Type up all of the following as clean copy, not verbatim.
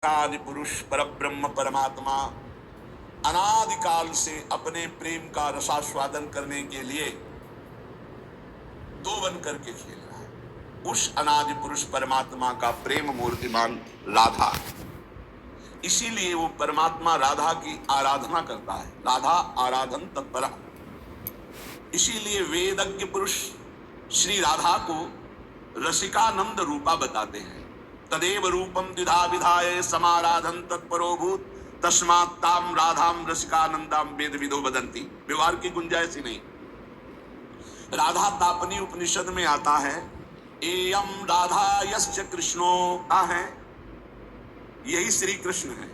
आदि पुरुष परब्रह्म परमात्मा अनादिकाल से अपने प्रेम का रसास्वादन करने के लिए दो बन करके खेल रहा है। उस अनादि पुरुष परमात्मा का प्रेम मूर्तिमान राधा, इसीलिए वो परमात्मा राधा की आराधना करता है। राधा आराधन तत्पर। इसीलिए वेदज्ञ पुरुष श्री राधा को रसिकानंद रूपा बताते हैं। तदेव रूपम द्विधा विधाय समाराधन तत्परो भूत तस्मात् ताम राधाम रसिकानंदाम वेद विदो वदंती। व्यवहार की गुंजाइश ही नहीं। राधा तापनी उपनिषद में आता है, एयम राधा यस्य कृष्णो है, यही श्री कृष्ण है।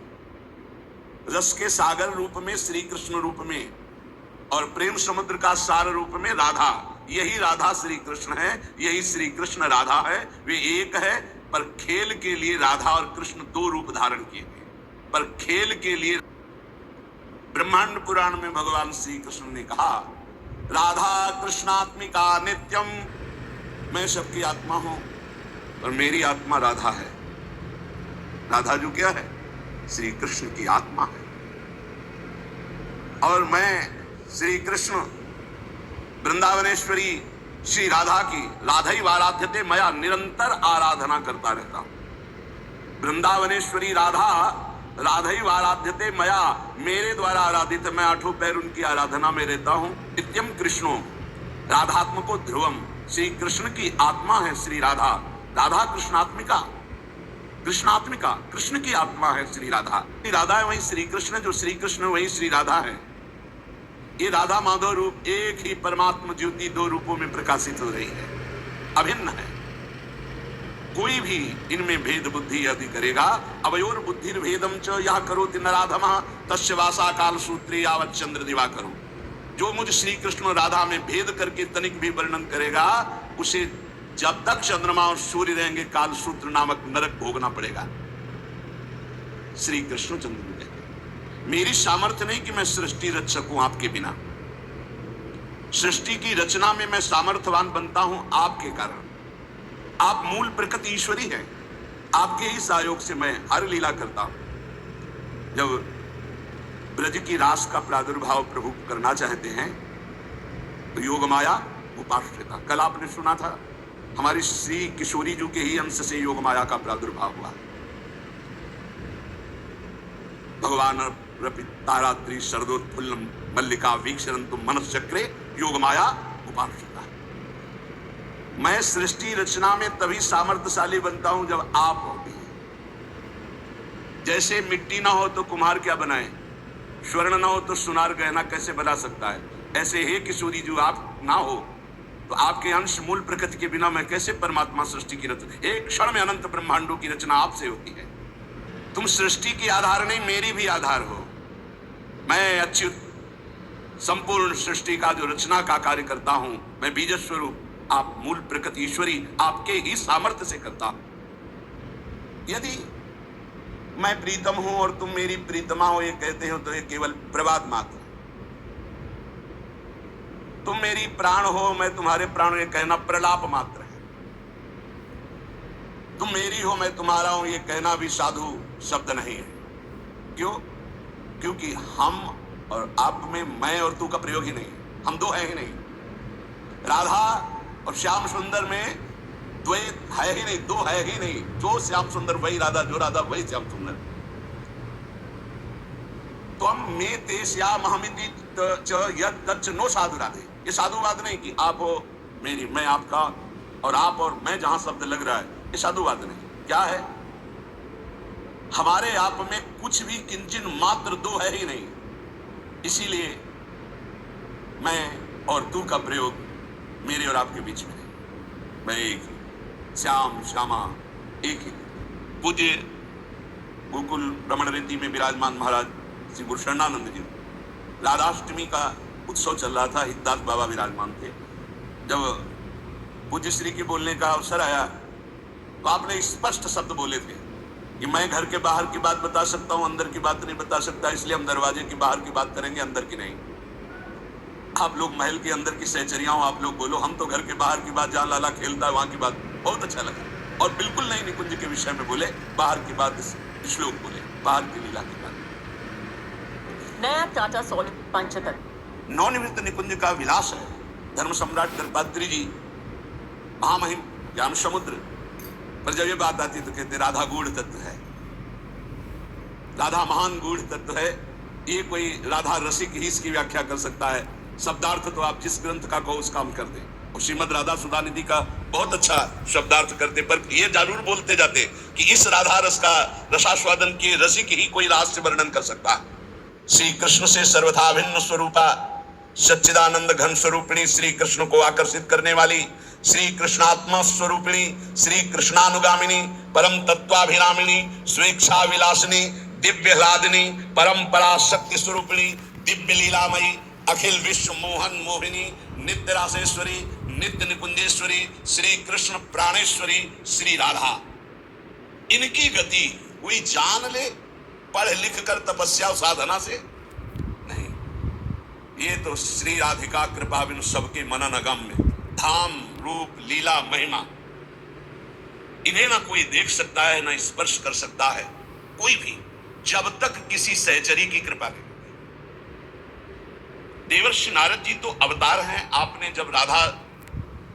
रस के सागर रूप में श्री कृष्ण रूप में और प्रेम समुद्र का सार रूप में राधा, यही राधा श्री कृष्ण है, यही श्री कृष्ण राधा है। वे एक है, पर खेल के लिए राधा और कृष्ण दो रूप धारण किए गए। पर खेल के लिए ब्रह्मांड पुराण में भगवान श्री कृष्ण ने कहा, राधा कृष्णात्मिका नित्यम, मैं सबकी आत्मा हूं और मेरी आत्मा राधा है। राधा जो क्या है, श्री कृष्ण की आत्मा है और मैं श्री कृष्ण वृंदावनेश्वरी श्री राधा की राधई वाराध्यते मया निरंतर आराधना करता रहता हूं। वृंदावनेश्वरी राधा राधई वाराध्यते मया, मेरे द्वारा आराधित, मैं आठों पैर उनकी आराधना में रहता हूं। नित्यम कृष्णो राधात्मको ध्रुवम, श्री कृष्ण की आत्मा है श्री राधा। राधा कृष्णात्मिका, कृष्णात्मिका कृष्ण की आत्मा है श्री राधा। श्री राधा है वही श्री कृष्ण, जो श्री कृष्ण वही श्री राधा है। ये राधा माधव रूप एक ही परमात्मा ज्योति दो रूपों में प्रकाशित हो रही है, अभिन्न है। कोई भी इनमें भेद बुद्धि यदि करेगा, अवयोर बुद्धिर भेदम च यह करोति नराधमः तस्य वासा काल सूत्रे यावत् चंद्र दिवाकरो। जो मुझ श्री कृष्ण राधा में भेद करके तनिक भी वर्णन करेगा, उसे जब तक चंद्रमा और सूर्य रहेंगे काल सूत्र नामक नरक भोगना पड़ेगा। श्री कृष्ण चंद्र कहते, मेरी सामर्थ्य नहीं कि मैं सृष्टि रच सकूं आपके बिना। सृष्टि की रचना में मैं सामर्थ्यवान बनता हूं आपके कारण। आप मूल प्रकृति ईश्वरी हैं, आपके ही सहयोग से मैं हर लीला करता हूं। जब ब्रज की रास का प्रादुर्भाव प्रभु करना चाहते हैं तो योग माया उपाश्रिता, कल आपने सुना था, हमारी श्री किशोरी जी के ही अंश से योग माया का प्रादुर्भाव हुआ। भगवान तारात्रि शरदोत्फुल्लम मल्लिका वीक्षरन्तु मनश्चक्रे योग माया उपाश्रिता। मैं सृष्टि रचना में तभी सामर्थ्यशाली बनता हूं जब आप होते हैं। जैसे मिट्टी ना हो तो कुम्हार क्या बनाए, स्वर्ण ना हो तो सुनार गहना कैसे बना सकता है, ऐसे हे किशोरी जो आप ना हो तो आपके अंश मूल प्रकृति के बिना मैं कैसे परमात्मा सृष्टि की रचना, एक क्षण में अनंत ब्रह्मांडों की रचना आपसे होती है। तुम सृष्टि की आधार नहीं, मेरी भी आधार हो। मैं अच्युत संपूर्ण सृष्टि का जो रचना का कार्य करता हूं, मैं बीज स्वरूप, आप मूल प्रकृति ईश्वरी, आपके ही सामर्थ्य से करता हूं। यदि मैं प्रीतम हूं और तुम मेरी प्रीतमा हो, ये कहते हो तो ये केवल प्रवाद मात्र। तुम मेरी प्राण हो, मैं तुम्हारे प्राण, ये कहना प्रलाप मात्र है। तुम मेरी हो, मैं तुम्हारा हूं, ये कहना भी साधु शब्द नहीं है। क्यों? क्योंकि हम और आप में मैं और तू का प्रयोग ही नहीं, हम दो है ही नहीं। राधा और श्याम सुंदर में द्वैत है ही नहीं, दो है ही नहीं। जो श्याम सुंदर वही राधा, जो राधा वही श्याम सुंदर। तो हम में ते श्याम हमिति च यद तच्च नो साधु राधे, ये साधुवाद नहीं कि आप हो मेरी, मैं आपका, और आप और मैं जहां शब्द लग रहा है, ये साधुवाद नहीं। क्या है? हमारे आप में कुछ भी किंचन मात्र दो है ही नहीं। इसीलिए मैं और तू का प्रयोग मेरे और आपके बीच में नहीं। मैं एक ही, श्याम श्यामा एक ही। पूज्य गोकुल रमण रीति में विराजमान महाराज श्री गुरु शरणानंद जी, राधाष्टमी का उत्सव चल रहा था, हितदास बाबा विराजमान थे। जब पूज्य श्री के बोलने का अवसर आया तो आपने स्पष्ट शब्द बोले थे कि मैं घर के बाहर की बात बता सकता हूं, अंदर की बात नहीं बता सकता, इसलिए हम दरवाजे की बाहर की बात करेंगे, अंदर की नहीं। आप लोग महल के अंदर की सहचरिया हो, आप लोग बोलो, हम तो घर के बाहर की बात, जहां लाला खेलता है वहां की बात बहुत अच्छा लगा। और बिल्कुल नहीं निकुंज के विषय में बोले, बाहर की बात श्लोक बोले बाहर की लीला के बाद। नया टाटा सोल्ट पंचतत्व नवनिवृत्त निकुंज का विलास है। धर्म सम्राट दर्पात्री जी महामहिम ज्ञान समुद्र पर जब ये बात आती तो कहते राधा गूढ़ तत्व है, राधा महान गूढ़ तत्व है। ये कोई राधा रसिक ही इसकी व्याख्या कर सकता है। शब्दार्थ तो आप जिस ग्रंथ का कहो उसका हम कर दें। और श्रीमद राधा सुधा निधि का बहुत अच्छा शब्दार्थ करते, पर ये जरूर बोलते जाते कि इस राधा रस का रसास्वादन के रसिक ही कोई रहस्य वर्णन कर सकता है। श्री कृष्ण से सर्वथा भिन्न स्वरूपा सच्चिदानंद घन स्वरूपिणी श्री कृष्ण को आकर्षित करने वाली श्री कृष्णात्मा स्वरूपिणी श्री कृष्णानुगामिनी परम तत्वाभिरामिणी स्वेच्छा विलासिनी दिव्य ह्लादिनी परंपरा शक्ति स्वरूपिणी दिव्य लीलामयी अखिल विश्व मोहन मोहिनी नित्य रासेश्वरी नित्य निकुंजेश्वरी श्री कृष्ण प्राणेश्वरी श्री राधा। इनकी गति कोई जान ले पढ़ लिख कर तपस्या साधना से नहीं, ये तो श्री राधिका कृपा बिन सबके मनन अगम्य धाम रूप लीला महिमा। इन्हें ना कोई देख सकता है ना स्पर्श कर सकता है कोई भी, जब तक किसी सहचरी की कृपा नहीं। देवर्षि नारद जी तो अवतार हैं। आपने जब राधा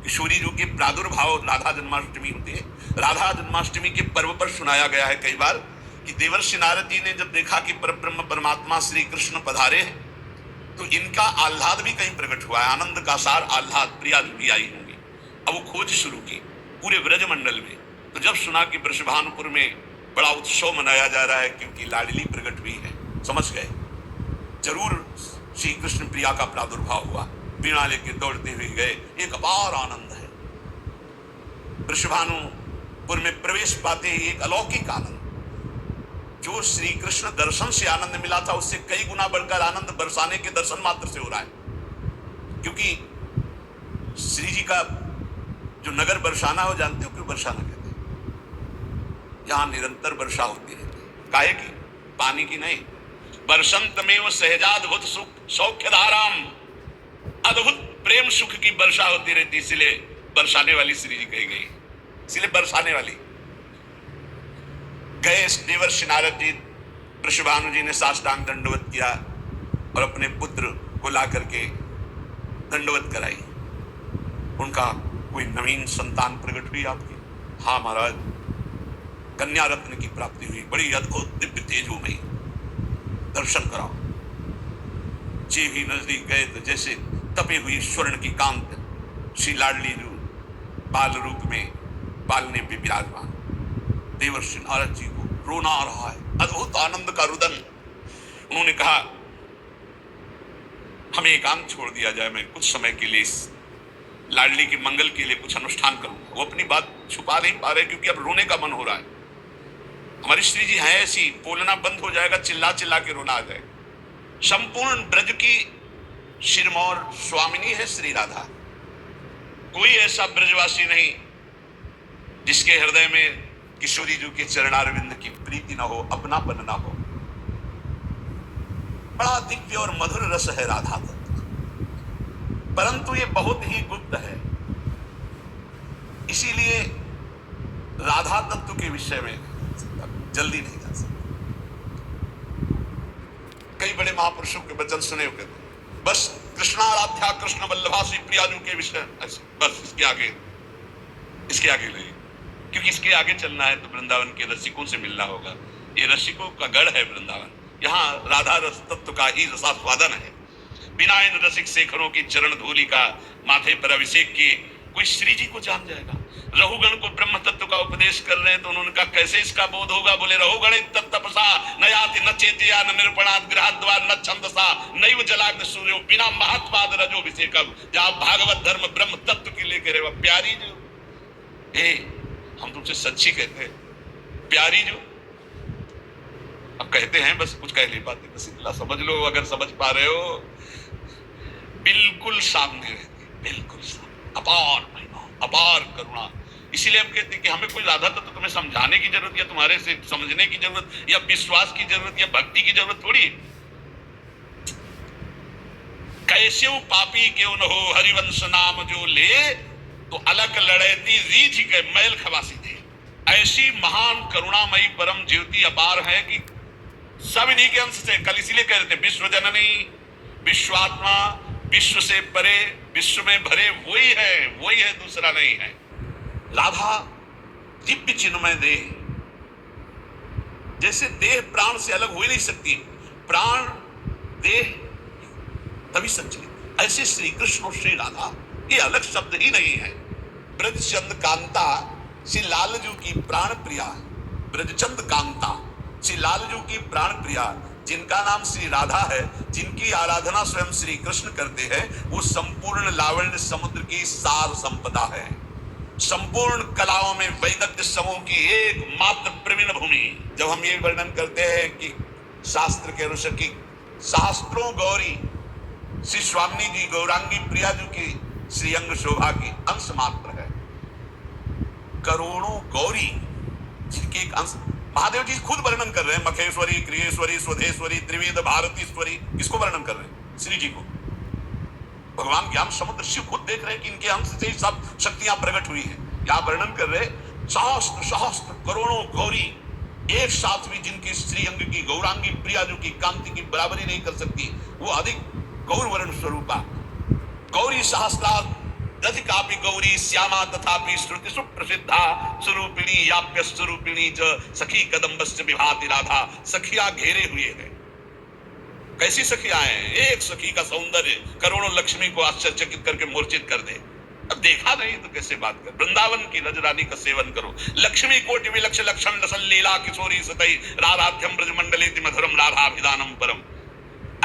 किशोरी जी के प्रादुर्भाव राधा जन्माष्टमी होती है, राधा जन्माष्टमी के पर्व पर सुनाया गया है कई बार कि देवर्षि नारद जी ने जब देखा कि परब्रह्म परमात्मा श्री कृष्ण पधारे हैं तो इनका आह्लाद भी कहीं प्रकट हुआ है। आनंद का सार आह्लाद प्रिया भी आई होंगी। अब वो खोज शुरू की पूरे ब्रजमंडल में। तो जब सुना कि वृषभानुपुर में बड़ा उत्सव मनाया जा रहा है क्योंकि लाडली प्रकट हुई है, समझ गए जरूर श्री कृष्ण प्रिया का प्रादुर्भाव हुआ। वीणा लेके दौड़ते हुए गए। एक अपार आनंद है वृषभानुपुर में प्रवेश पाते ही, एक अलौकिक आनंद। जो श्री कृष्ण दर्शन से आनंद मिला था उससे कई गुना बढ़कर आनंद बरसाने के दर्शन मात्र से हो रहा है। क्योंकि श्री जी का जो नगर बरसाना हो, जानते हो क्यों बरसाना कहते हैं? यहां निरंतर वर्षा होती रहती है। काहे की? पानी की नहीं। बरसंत में वो सहजाद्भुत सुख सौख्य धाराम, अद्भुत प्रेम सुख की वर्षा होती रहती, इसलिए बरसाने वाली श्री जी कही गई, इसलिए बरसाने वाली। गए देवर्षि नारद जी, वृषभानु जी ने साष्टांग दंडवत किया और अपने पुत्र को ला करके दंडवत कराई। उनका कोई नवीन संतान प्रकट हुई आपकी? हाँ महाराज, कन्या रत्न की प्राप्ति हुई, बड़ी अद्भुत दिव्य तेजोमयी। दर्शन कराओ। जे भी नजदीक गए तो जैसे तपे हुई स्वर्ण की कांत श्री लाडली जो बाल रूप में पालने पे विराजमान। देवर्षि नारद जी को रोना आ रहा है, अद्भुत आनंद का रुदन। उन्होंने कहा हमें एकांत छोड़ दिया जाए, मैं कुछ समय के लिए इस लाडली के मंगल के लिए कुछ अनुष्ठान करूंगा। वो अपनी बात छुपा नहीं पा रहे क्योंकि अब रोने का मन हो रहा है। हमारी श्री जी है ऐसी, बोलना बंद हो जाएगा, चिल्ला चिल्ला के रोना आ जाएगा। संपूर्ण ब्रज की शिरमौर स्वामिनी है श्री राधा। कोई ऐसा ब्रजवासी नहीं जिसके हृदय में किशोरी जी के चरणारविंद की प्रीति ना हो, अपनापन ना हो। बड़ा दिव्य और मधुर रस है राधा तत्व, परंतु ये बहुत ही गुप्त है। इसीलिए राधा तत्व के विषय में जल्दी नहीं जा सकते। कई बड़े महापुरुषों के वचन सुने होंगे, बस कृष्णाराध्या कृष्ण वल्लभा श्री प्रियाजू के विषय, बस इसके आगे नहीं, क्योंकि इसके आगे चलना है तो वृंदावन के रसिकों से मिलना होगा। ये रसिकों का गढ़ है वृंदावन, यहाँ राधा रस तत्व का ही रसास्वादन है। बिना इन रसिक शेखरों की चरण धूलि का माथे पर अभिषेक किए कोई श्री जी को जान जाएगा। रहुगण को ब्रह्म तत्व का उपदेश कर रहे हैं तो उन्होंने कहा कैसे इसका बोध होगा? बोले रहुगण तत्तपसा न याति न चेतया न निरूपणात् गृहाद्वार न छंदसा नैव जलाग्नि सूर्यो बिना महात्माद रजोभिषेकम। जहाँ भागवत धर्म ब्रह्म तत्व के लिए कह रहे, प्यारी जो हम तुमसे सच्ची कहते हैं, प्यारी जो अब कहते हैं, बस कुछ कह नहीं पाते, बस इतना समझ लो। अगर समझ पा रहे हो, बिल्कुल सामने रहती, बिल्कुल सामने, अपार महिमा, अपार करुणा। इसीलिए हम कहते हैं कि हमें कोई राधा तत्व तुम्हें समझाने की जरूरत या तुम्हारे से समझने की जरूरत या विश्वास की जरूरत या भक्ति की जरूरत थोड़ी। कैसे पापी क्यों न हो हरिवंश नाम जो ले, तो अलग लड़ेती रीझ के मैल खवासी थे। ऐसी महान करुणामयी परम ज्योति अपार है कि सब इन्हीं के अंश से, कल इसीलिए कह रहे थे विश्व जननी, विश्वात्मा, विश्व से परे, विश्व में भरे वही है, दूसरा नहीं है। राधा दिव्य चिन्मय देह, जैसे देह प्राण से अलग हो ही नहीं सकती, प्राण देह तभी संचलित, ऐसे श्री कृष्ण और श्री राधा ये अलग शब्द ही नहीं है। ब्रजचंद कांता श्री लालजू की प्राण प्रिया, ब्रजचंद कांता श्री लालजू की प्राण प्रिया, जिनका नाम श्री राधा है, जिनकी आराधना स्वयं श्री कृष्ण करते हैं, वो संपूर्ण लावण्य समुद्र की सार संपदा है। संपूर्ण कलाओं में वैदग्ध्य समूह की एकमात्र प्रवीण भूमि। जब हम ये वर्णन करते हैं कि शास्त्र के अनुसार की शास्त्रों गौरी श्री स्वामी जी गौरांगी प्रिया जी की श्री अंग शोभा की अंश मात्र है। करोड़ों गौरी जिनके एक अंश, महादेव जी खुद वर्णन कर रहे हैं, मखेश्वरी, क्रियेश्वरी, स्वधेश्वरी, त्रिवेद भारतीश्वरी, किसको वर्णन कर रहे हैं? श्री जी को। भगवान ज्ञान समुद्र शिव खुद देख रहे हैं कि इनके अंश से ही सब शक्तियां प्रकट हुई है। क्या वर्णन कर रहे? सहस्त्र सहस्त्र करोड़ों गौरी एक साथ भी, जिनकी श्री अंग की गौरांगी प्रिया जो की कांति की बराबरी नहीं कर सकती, वो अधिक गौर वर्ण स्वरूपा गौरी सहस्राधिकापि गौरी श्यामा तथापि श्रुति सुप्रसिद्धा स्वरूपिणी याप्य स्वरूपिणी च सखी कदम्बस्य विभाति राधा। सखिया घेरे हुए हैं। कैसी सखियां हैं? एक सखी का सौंदर्य करोड़ों लक्ष्मी को आश्चर्यचकित करके मूर्छित कर दे। अब देखा नहीं तो कैसे बात कर? वृंदावन की रजरानी का सेवन करो। लक्ष्मी कोटि विलक्ष लक्षण लसन लीला किशोरी सतई राधाध्यम ब्रज मंडलेति मधुरम राधाभिधानम परम।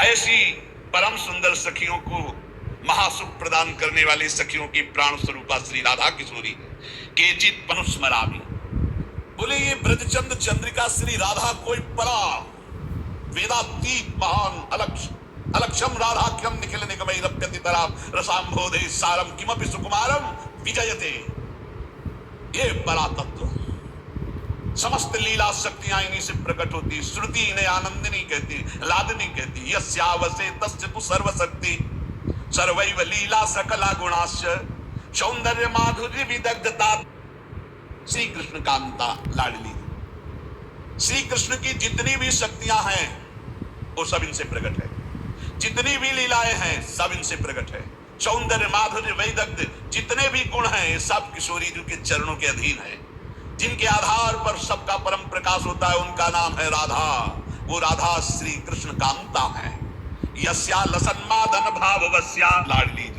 ऐसी परम सुंदर सखियों को महासुख प्रदान करने वाली सखियों की प्राण स्वरूपा श्री राधा किशोरी है। केचित पनुस्मरामि, बोले ये ब्रजचंद चंद्रिका श्री राधा कोई परा वेदातीत महान अलक्षम राधाख्यम निखिल निगमई रप्यति तराम रसाम्भोधे सारम किमपि सुकुमारम विजयते। ये परा तत्व, समस्त लीला शक्तियां इन्हीं से प्रकट होती। श्रुति इन्हें आनंदिनी कहती, लादिनी कहती। यस्यावसे तस्य तु सर्वशक्ति सर्वैव लीला सकला गुणाश्च सौंदर्य माधुर्य विदग्धता। श्री कृष्ण कांता लाडली, श्री कृष्ण की जितनी भी शक्तियां हैं वो सब इनसे प्रकट है। जितनी भी लीलाएं हैं सब इनसे प्रकट है। सौंदर्य माधुर्य वैदग्ध्य जितने भी गुण हैं सब किशोरी जी के चरणों के अधीन है। जिनके आधार पर सबका परम प्रकाश होता है उनका नाम है राधा। वो राधा श्री कृष्ण कांता है। यस्या लसन्मादन भाव वस्या लाडली,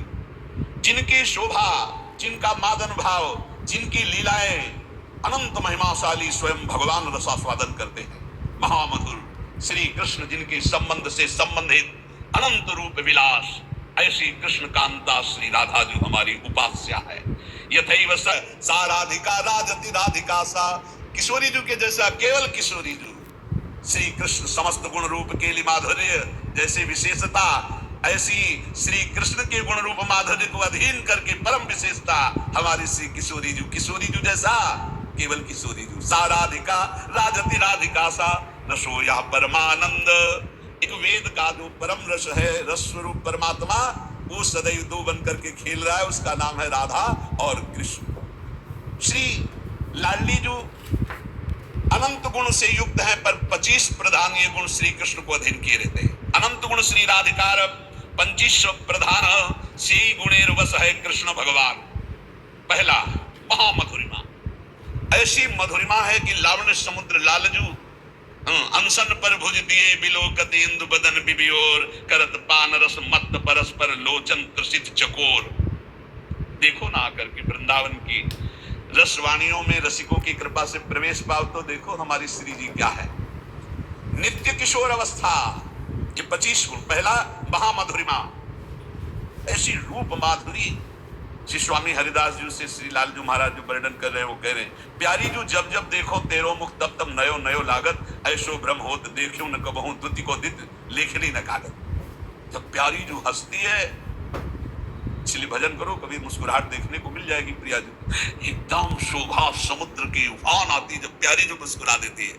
जिनकी शोभा, जिनका मादन भाव, जिनकी लीलाएं अनंत महिमाशाली स्वयं भगवान रसास्वादन करते हैं। महामधुर श्री कृष्ण जिनके संबंध से संबंधित अनंत रूप विलास, ऐसी कृष्ण कांता श्री राधा जो हमारी उपास्या है। यथैव सा राधिका राजति राधिका सा, किशोरी जी के जैसा केवल किशोरी जी श्री कृष्ण समस्त गुण रूप के लिए माधुर्य जैसे विशेषता, ऐसी श्री कृष्ण के गुण रूप माधुर्य को अधीन करके परम विशेषता हमारी श्री किशोरी जी। किशोरी जी जैसा केवल किशोरी जी। सा राधिका राजति राधिका सा रसो या परमानंद। एक वेद का जो परम रस है, रस स्वरूप परमात्मा, वो सदैव दो बन करके खेल रहा है, उसका नाम है राधा और कृष्ण। श्री लाडली जो अनंत गुण से युक्त है, पर 25 प्रधान ये गुण श्री कृष्ण को अधीन किए रहते हैं। अनंत गुण श्री राधिकार 25 प्रधान से गुणेर वश है कृष्ण भगवान। पहला महामधुरिमा, ऐसी मधुरिमा है कि लावण्य समुद्र लालजू अनशन पर भुज दिए बिलोकति इंदु बदन बिबियोर करत पान रस मत परस्पर लोचन त्रसित चकोर। देखो ना आकर के वृंदावन की रसवाणियों में रसिकों की कृपा से प्रवेश पाओ तो देखो हमारी श्री जी क्या है। नित्य किशोर अवस्था, ये 25 गुण। पहला महामधुरिमा, ऐसी रूप माधुरी। श्री स्वामी हरिदास जी से श्री लालजू महाराज जो वर्णन कर रहे हैं, वो कह रहे हैं प्यारी जो जब जब देखो तेरो मुख तब तब नयो नयो लागत, ऐसो भ्रम होत देखियो न कबहू द्विति को दित लेखनी न कागत। जब प्यारी जो हंसती है, इसलिए भजन करो, कभी मुस्कुराहट देखने को मिल जाएगी प्रिया जी। एकदम शोभा समुद्र की उफान आती जब प्यारी जो मुस्कुरा देती है।